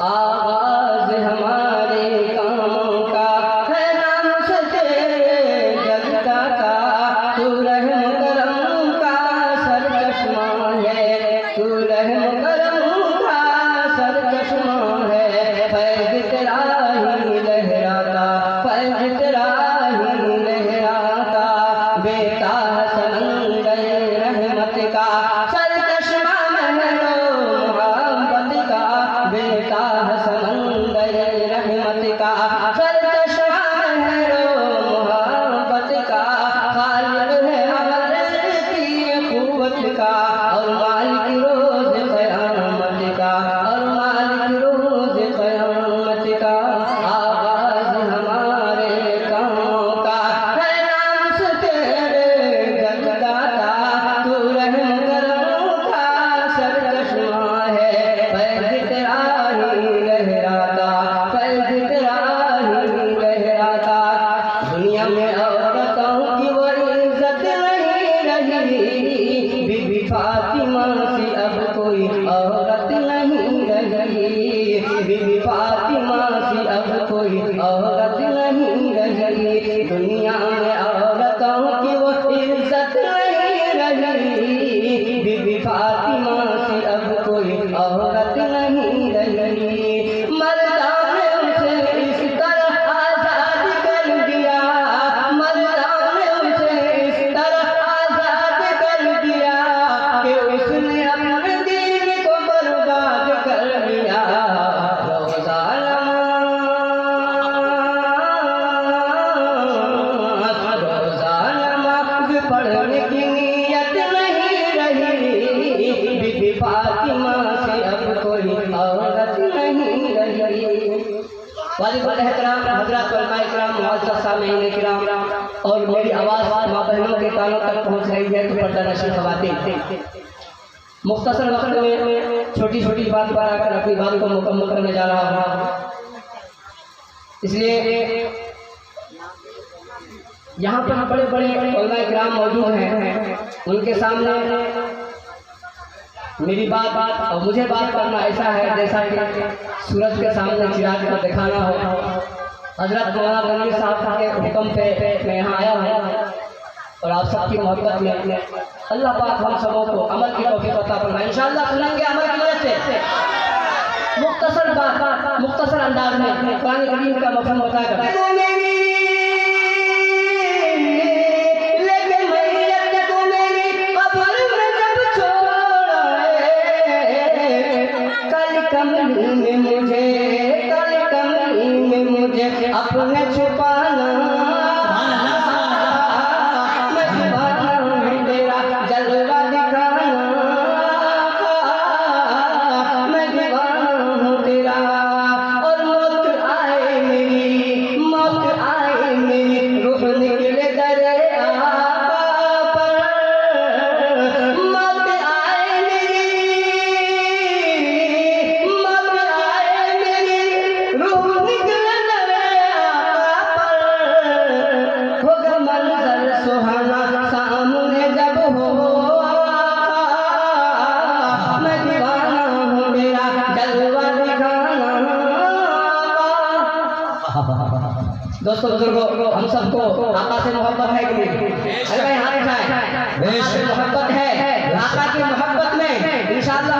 आगाज हमारे कामों का है नाम से तेरे जगता का तू रहम करम का सरचश्मा है तू रहम करम का सरचश्मा है फैज़ तेरा ही लहराता फैज़ तेरा ही लहराता बेटा समंदर रहमत का सरचश्मा महरो मोहब्बत का बेटा समंदर रहमत का सरचश्मा महरो मोहब्बत का खालिक है हमारे की कुव्वत का और मालिक रोज़ क़यामत का और मालिक रोज़ क़यामत का आगाज़ हमारे कामों का है नाम से तेरे जगदाता तू रहम करम का सरचश्मा है फैज़ तेरा ही लहराता फैज़ तेरा ही लहराता दुनिया में औरतों की वो इज्जत नहीं रही बीबी फातिमा से अब कोई औरत नहीं रही बीबी फातिमा से अब कोई औरत नहीं रही दुनिया में औरतों की वो इज्जत नहीं रही बीबी फातिमा से अब कोई औरत नहीं रही मर्दा ने उसे इस तरह आजाद कर दिया मर्दा ने उसे इस तरह आजाद कर दिया कि उसने अपने दीन को बर्बाद कर दिया रोज़ाना नमाज़ पढ़ने की नियत नहीं रही बीबी फातिमा से अब कोई औरत नहीं रही वालिद एहतराम हज़रात उलमा इकराम मुअज़्ज़ज़ सामीईन इकराम और मेरी आवाज़ माँ बहनों के कानों तक पहुँच रही है तो पर्दा नशीं ख़वातीन मुख्तसर वक्त में छोटी छोटी बात पर आकर अपनी बात को मुकम्मल करने जा रहा हूँ इसलिए यहाँ पर बड़े बड़े उलमा इकराम मौजूद हैं उनके सामने मेरी बात और मुझे बात करना ऐसा है जैसा कि सूरज के सामने चिराग को दिखाना हो हजरत मौलाना गंजी साहब के हुक्म पे मैं यहाँ आया हूँ और आप सबकी मोहब्बत में अल्लाह पाक हम सबों को अमल की तौफीक अता फरमाए इंशाअल्लाह सुनेंगे अमल की वजह से मुख्तसर बात मुख्तसर अंदाज में कुरान करीम का मफहूम बताया करते कमली में मुझे अपने छुपाना मैं दीवाना हूँ तेरा जलवा दिखाना मैं दीवाना हूँ तेरा और मौत आए मेरी रूह निकले दरिया पर मौत आए मेरी रूह निकले दरिया पर होगा मंजर सुहाना सामने जब हो मैं दीवाना हूँ तेरा जलवा दिखाना दोस्तों बुजुर्गों हम सबको आका से मोहब्बत है कि नहीं अरे भाई हाथ उठाएं से मोहब्बत है आका की मोहब्बत में इंशाअल्लाह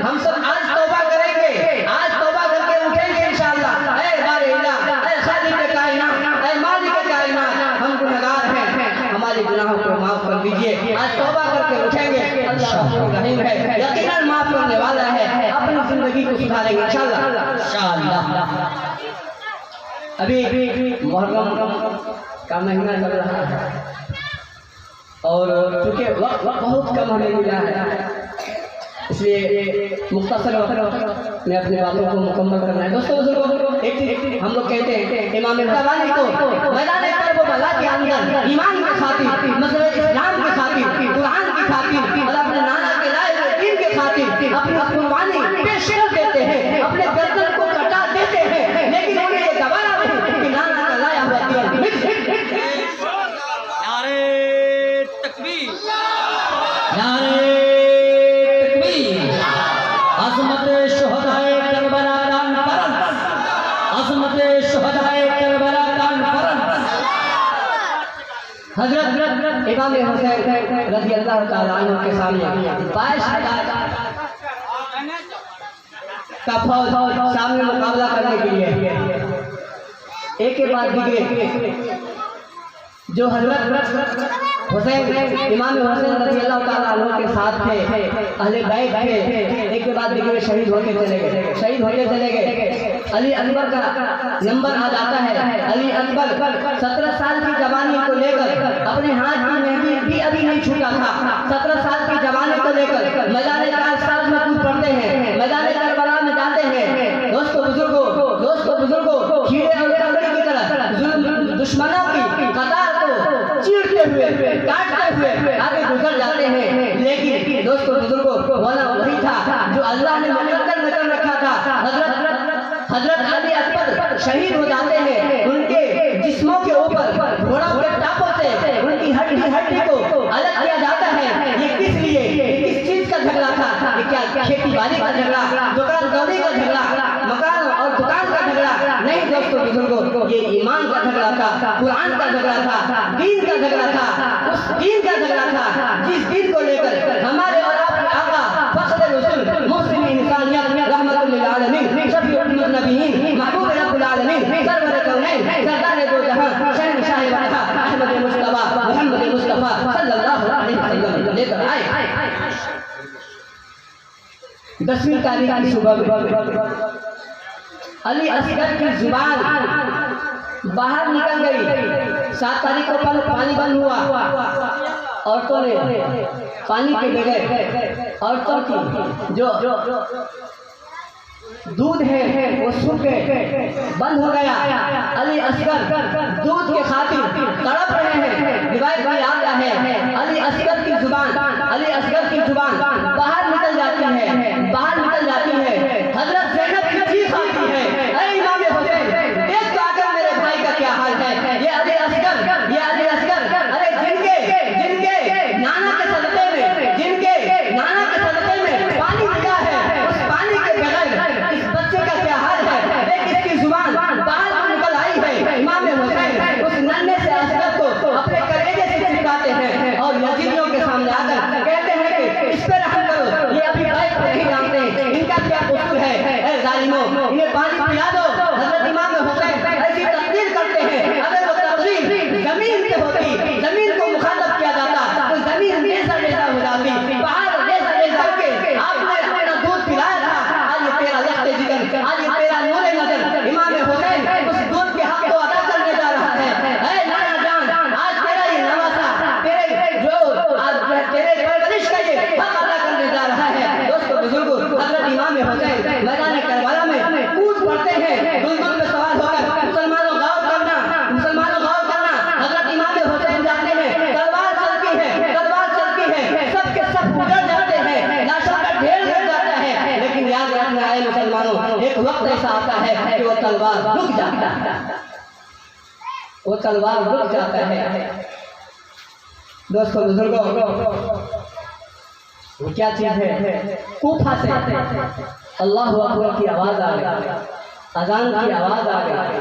हम सब आज तौबा करेंगे आज तौबा करके उठेंगे इंशाअल्लाह ऐ बारे इलाह ऐ खालिक कायनात ऐ मालिक कायनात हम गुनहगार हैं हमारे गुनाहों को माफ कर दीजिए आज तौबा करके उठेंगे रहीम है, यकीनन माफ करने वाला है, अपनी जिंदगी को सुधारेंगे इंशाअल्लाह। अभी मुहर्रम का महीना चल रहा है और चूंकि वक्त बहुत कम हमें मिला है, इसलिए मुख्तसर में अपने बातों को मुकम्मल करना है। दोस्तों बुजुर्गों, एक चीज हम लोग कहते हैं, इमाम ग़ज़ाली को मैदान करबला के अंदर ईमान की खातिर, मसलह इस्लाम की खातिर, कुरान की खातिर और अपने नाना के लाए दीन के खातिर अपनी कुर्बानी पेश कर देते हैं, अपने गर्दन को कटा देते हैं, लेकिन उन्हें ये गवारा नहीं कि नाना का लाया हुआ दीन। नारे तकबीर, नारे अज़मत शुहदाए करबला दान फरज, अज़मत शुहदाए करबला दान फरज। हजरत इमाम हुसैन रज़ी अल्लाह तआला अन्हु के सामने 22,000 का फौज सामने मुकाबला करने के लिए एक के बाद दिखे जो हजरत हुसैन इमाम हुसैन रज़ी अल्लाह तआला अन्हु के साथ थे, अहले बैत थे, एक के बाद दिखे शहीद होते चले गए, शहीद होते चले गए। अली अकबर का नंबर आ जाता है। अली अकबर 17 साल की जवानी को लेकर अपने हाथ की मेहंदी भी अभी नहीं छूटा था, 17 साल की जवानी को लेकर मैदान कारसाज में कूद पड़ते हैं, मैदान करबला में जाते हैं। दोस्तों बुजुर्गों, कीड़े और कंकड़ी की तरह दुश्मनों की कतार को चीरते हुए, काटते हुए आगे गुजर जाते हैं। लेकिन दोस्तों बुजुर्गों, वाला वही था जो अल्लाह ने मुकद्दर में कर रखा था। हजरत अली अकबर शहीद हो जाते हैं, उनके जिस्मों के ऊपर घोड़ों के टापों से उनकी हड्डी को अलग किया जाता है। ये किस लिए, ये किस चीज का झगड़ा था? ये क्या खेती बाड़ी का झगड़ा, दुकान दौड़ी का झगड़ा, मकान और दुकान का झगड़ा नहीं दोस्तों बुजुर्गों, ये ईमान का झगड़ा था, कुरान का झगड़ा था, दीन का झगड़ा था। उस दीन का झगड़ा था जिस दीन को लेकर हमारे और आपके आका फख्र रसूल मुस्लिम इंसानियत रहमतुल लिल आलमीन शफीउल नबीयीन महबूब रब्बुल आलमीन सरवर कौनैन सरदार दो जहां शहंशाह वफा अहमद मुस्तफा मोहम्मद मुस्तफा सल्लल्लाहु अलैहि वसल्लम लेकर आए। 10वीं तारीख की सुबह अली असगर की जुबान बाहर निकल गई। 7 तारीख को पानी बंद हुआ, औरतों ने पानी के बगैर औरतों की जो दूध है वो सूख गए, बंद हो गया। अली असगर दूध के खातिर तड़प रहे हैं। रिवायत में आता है अली असगर की जुबान बाहर निकल जाती है। हजरत ज़ैनब की चीख आती है, अरे इमाम हुसैन देख तो आकर मेरे भाई का क्या हाल है। ये अली असगर अरे जिनके नाना के सदक़े में पानी मिला है, उस पानी के बगैर इस बच्चे का क्या हाल है। देख इसकी जुबान बाहर निकल आई है। इमाम हुसैन उस नन्हे से असगर को अपने कलेजे से चिपकाते हैं और यजीदियों के सामने आकर कहते हैं कि इस पर रहम करो, ये अभी बैत को नहीं जानते, इनका क्या कसूर है। ऐ जालिमों, इन्हें पानी पिला दो। हजरत इमाम हुसैन ऐसी तकरीर करते हैं, अगर वो तकरीर जमीन पे होती, जमीन को मुखातब किया जाता तो जमीन लेज़ा हो जाती। बाहर लेज़ा के आपने अपना दूध पिलाया था, आज ये तेरा लख्त जिगर, आज ये तेरा नूर नजर इमाम हुसैन उस दूध के हक को अदा करने जा रहा है। ऐ नाना जान, आज तेरा ये नवासा, तेरे परवरिश का ये हक अदा करने जा रहा है। दोस्तों बुजुर्गों, हजरत इमाम हुसैन मैदान करबला में कूद पड़ते हैं, दुल्दुल में सवार होकर। मुसलमानों गौर करना, हजरत इमाम हुसैन जाते हैं, तलवार चलती है, सबके सब उजड़ जाते हैं, लाशों का ढेर लग जाता है। लेकिन याद रखना है मुसलमानों, एक वक्त ऐसा आता है कि वो तलवार रुक जाता है। दोस्तों बुजुर्गों, वो क्या चीज है? कूफा से अल्लाहु अकबर की आवाज आ गई, अजान की आवाज आ गई।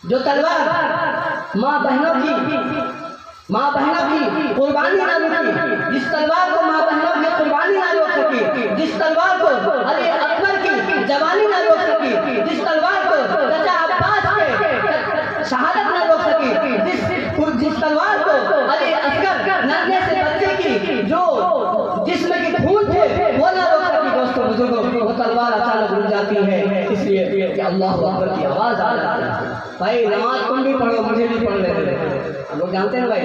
जो तलवार माँ बहनों की कुर्बानी ना रुकी, जिस तलवार को माँ बहनों की कुर्बानी ना रोक सकी, जिस तलवार को अली अकबर की जवानी ना रोक सकी, जिस तलवार को चाचा अब्बास के शहादत ना रोक सकी, जिस तलवार को अली असगर नन्हे से बच्चे की जो अल्लाह अकबर की आवाज आ जाती है। भाई नमाज तुम भी पढ़ो, मुझे भी पढ़ लेते हम लोग जानते हैं भाई।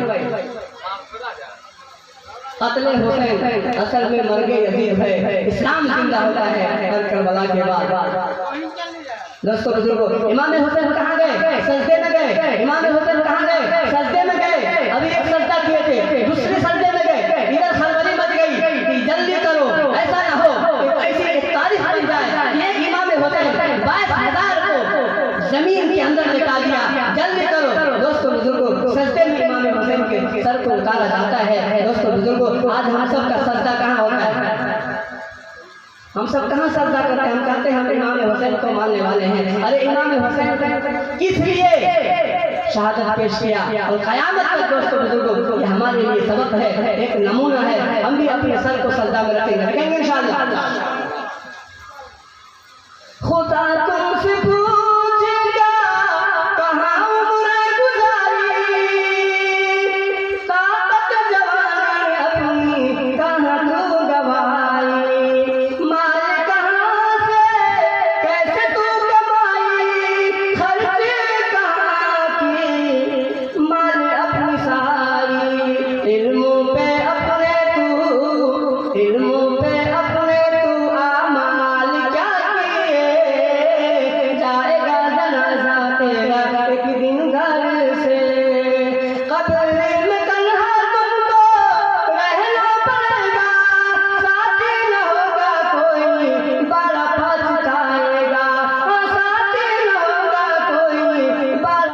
कत्ले हुसैन असल में मर्गे यजीद है, इस्लाम जिंदा होता है हर करबला के बाद। दोस्तों बुजुर्गों, इमाम हुसैन कहाँ गए? सजदे में गए। इमाम हुसैन कहाँ गए? सजदे में गए। अभी एक सजदा किए थे, दूसरे सजदे में गए। इधर खलबली मच गई कि जल्दी करो, ऐसा ना हो कि ऐसी एक तारीख बन जाए कि एक इमाम हुसैन 22,000 को जमीन के अंदर लिटा दिया, जल्दी करो। दोस्तों बुजुर्गों, सजदे में इमाम हुसैन के सर को उतारा जाता है। दोस्तों बुजुर्गों, आज हम सब का सजदा कहाँ होता है? हम सब कहाँ सजदा करते हैं? हम कहते हैं हम इमाम हुसैन को मानने वाले हैं। अरे इमाम हुसैन किस लिए शहादत पेश किया और क़यामत तक दोस्तों बुजुर्गों ये हमारे लिए सबक है, एक नमूना है। हम भी अपने सर को सजदा में रखेंगे इंशाअल्लाह। खुदा